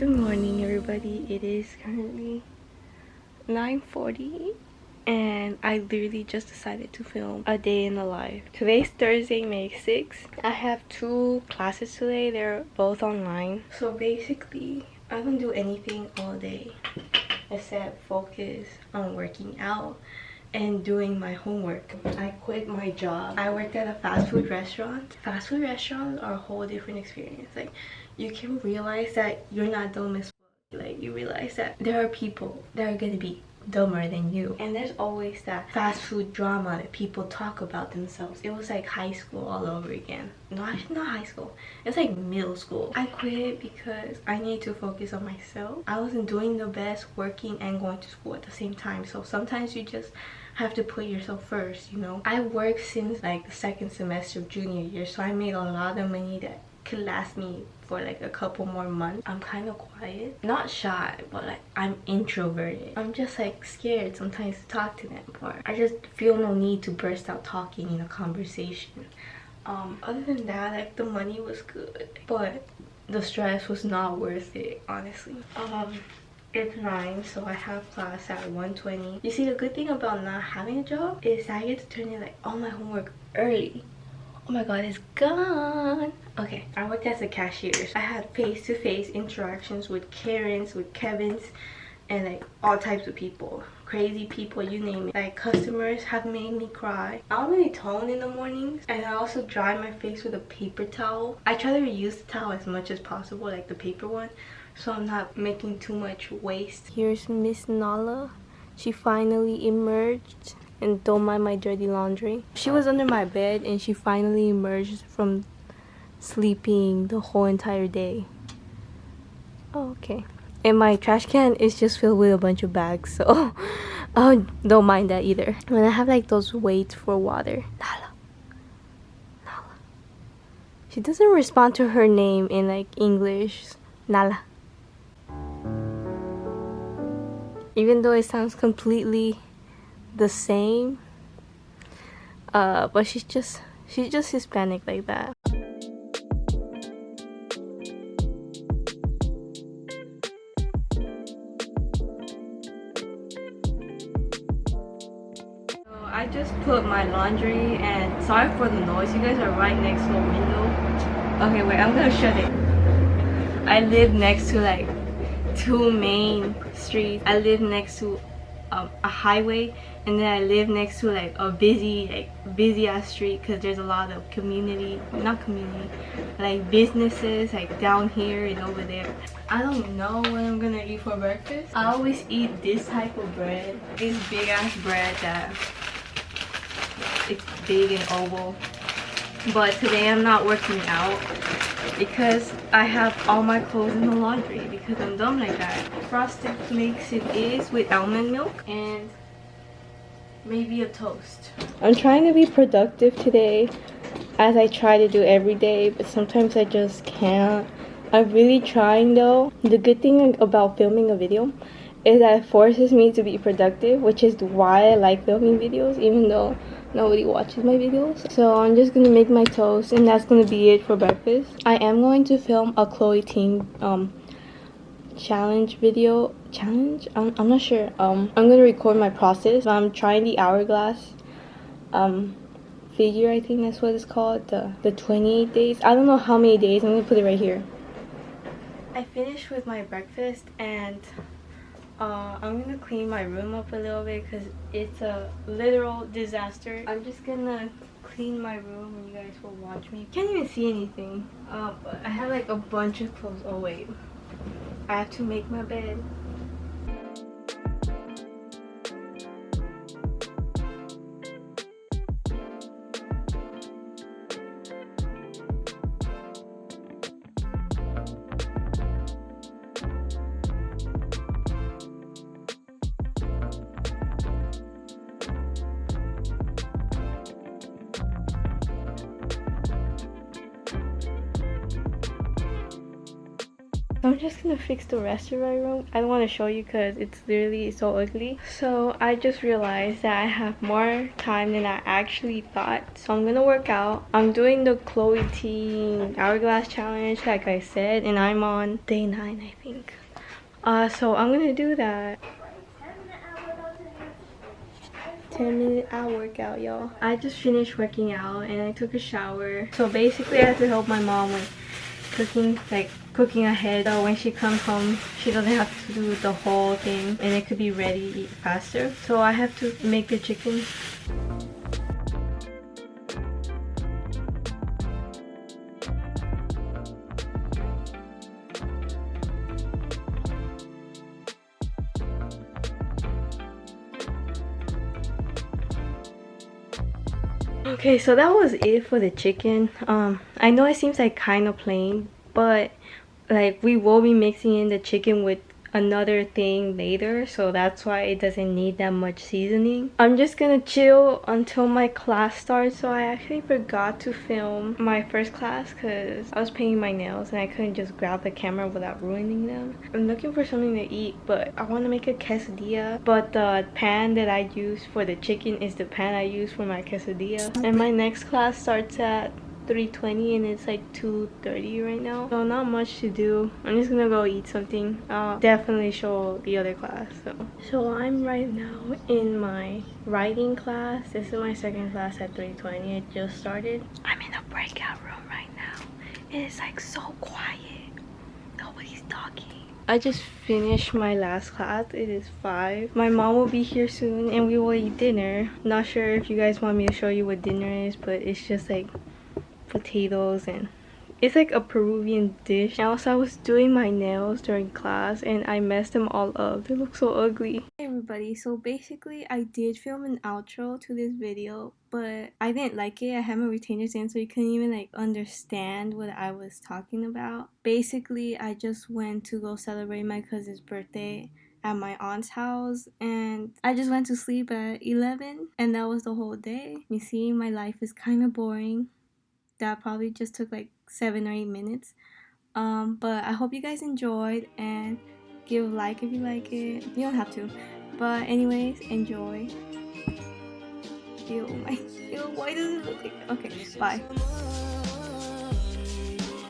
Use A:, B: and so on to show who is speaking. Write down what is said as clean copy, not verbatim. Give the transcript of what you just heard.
A: Good morning, everybody. It is currently 9:40 and I literally just decided to film a day in the life. Today's Thursday, May 6th. I have 2 classes today. They're both online. So basically, I don't do anything all day except focus on working out and doing my homework. I quit my job. I worked at a fast food restaurant. Fast food restaurants are a whole different experience. Like, you can realize that you're not dumb as fuck. Like, you realize that there are people that are gonna be dumber than you, and there's always that fast food drama that people talk about themselves. It was like high school all over again. No, actually not high school, it's like middle school. I quit because I need to focus on myself. I wasn't doing the best working and going to school at the same time, so sometimes you just have to put yourself first, you know. I worked since like the 2nd semester of junior year, so I made a lot of money that could last me for like a couple more months. I'm kind of quiet, not shy, but like I'm introverted. I'm just like scared sometimes to talk to them, or I just feel no need to burst out talking in a conversation. Other than that, like, the money was good, but the stress was not worth it, honestly. It's 9, so I have class at 1:20. You see, the good thing about not having a job is I get to turn in like all my homework early. Oh my god, it's gone. Okay, I worked as a cashier. I had face-to-face interactions with Karens, with Kevins, and like all types of people. Crazy people, you name it. Like, customers have made me cry. I don't really tone in the mornings, and I also dry my face with a paper towel. I try to reuse the towel as much as possible, like the paper one, so I'm not making too much waste. Here's Miss Nala. She finally emerged. And don't mind my dirty laundry. She was under my bed and she finally emerged from sleeping the whole entire day. Oh, okay. And my trash can is just filled with a bunch of bags, so don't mind that either. When I have like those waits for water. Nala. Nala. She doesn't respond to her name in like English. Nala. Even though it sounds completely the same, but she's just Hispanic like that. So I just put my laundry, and sorry for the noise, you guys are right next to a window. Okay, wait, I'm gonna shut it. I live next to like 2 main streets. I live next to a highway, and then I live next to like a busy ass street, because there's a lot of like businesses like down here and over there. I don't know what I'm gonna eat for breakfast. I always eat this type of bread, this big ass bread that it's big and oval. But today I'm not working out because I have all my clothes in the laundry, because I'm dumb like that. Frosted Flakes it is, with almond milk and maybe a toast. I'm trying to be productive today, as I try to do every day, but sometimes I just can't. I'm really trying though. The good thing about filming a video is that it forces me to be productive, which is why I like filming videos, even though nobody watches my videos. So I'm just gonna make my toast, and that's gonna be it for breakfast. I am going to film a Chloe Ting challenge video. I'm not sure. I'm gonna record my process. I'm trying the hourglass figure, I think that's what it's called, the 28 days. I don't know how many days. I'm gonna put it right here. I finished with my breakfast, and I'm gonna clean my room up a little bit because it's a literal disaster. I'm just gonna clean my room and you guys will watch me. Can't even see anything. But I have like a bunch of clothes. Oh wait, I have to make my bed. I'm just gonna fix the rest of my room. I don't want to show you because it's literally so ugly. So I just realized that I have more time than I actually thought. So I'm gonna work out. I'm doing the Chloe Teen Hourglass Challenge like I said, and I'm on day 9 I think. So I'm gonna do that. 10-minute hour workout, y'all. I just finished working out and I took a shower. So basically I had to help my mom with cooking ahead, so when she comes home she doesn't have to do the whole thing and it could be ready faster. So I have to make the chicken. Okay, so that was it for the chicken. I know it seems like kind of plain, but like we will be mixing in the chicken with another thing later, so that's why it doesn't need that much seasoning. I'm just gonna chill until my class starts. So I actually forgot to film my first class because I was painting my nails and I couldn't just grab the camera without ruining them. I'm looking for something to eat, but I want to make a quesadilla, but the pan that I use for the chicken is the pan I use for my quesadilla. And my next class starts at 3:20 and it's like 2:30 right now, so not much to do. I'm just gonna go eat something. I'll definitely show the other class. So I'm right now in my writing class. This is my second class at 3:20. It just started. I'm in a breakout room right now. It is like so quiet, nobody's talking. I just finished my last class. It is 5. My mom will be here soon and we will eat dinner. Not sure if you guys want me to show you what dinner is, but it's just like potatoes and it's like a Peruvian dish. And also I was doing my nails during class and I messed them all up. They look so ugly. Hey everybody, so basically I did film an outro to this video, but I didn't like it. I had my retainers in so you couldn't even like understand what I was talking about. Basically I just went to go celebrate my cousin's birthday at my aunt's house and I just went to sleep at 11 and that was the whole day. You see, my life is kind of boring. That probably just took like 7 or 8 minutes, but I hope you guys enjoyed and give a like if you like it. You don't have to, but anyways, enjoy. Ew, my ew, why does it look like that? Okay, bye.